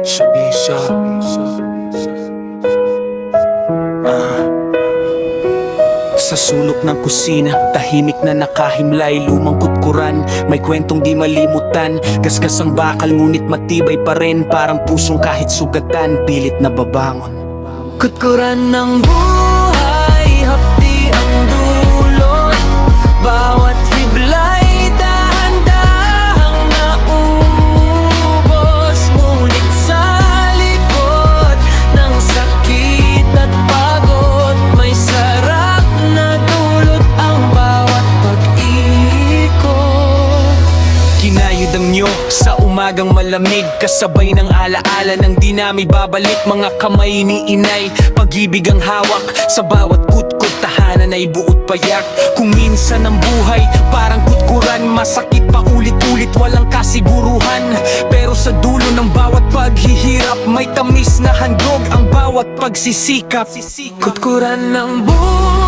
Shabisha. Sa sulok ng kusina, tahimik na nakahimlay, lumang kutkuran, may kwentong di malimutan. Gasgas ang bakal ngunit matibay pa rin, parang pusong kahit sugatan, pilit na babangon. Kutkuran ng buhay, hapdi ang dulot, bawat hiblay dahan-dahang naubos. Ngunit sa likod ng sakit at pagod, may sarap na dulot ang bawat pag-ikot. Kinayod nyo sa umagang malamig, kasabay ng alaala ng di namin babalik. Mga kamay ni inay, pag-ibig ang hawak, sa bawat kutkot tahanan ay buot payak. Kung minsan ang buhay parang kutkuran, masakit pa ulit-ulit, walang kasiguruhan. Pero sa dulo ng bawat paghihirap, may tamis na handog ang bawat pagsisikap. Kutkuran ng buhay,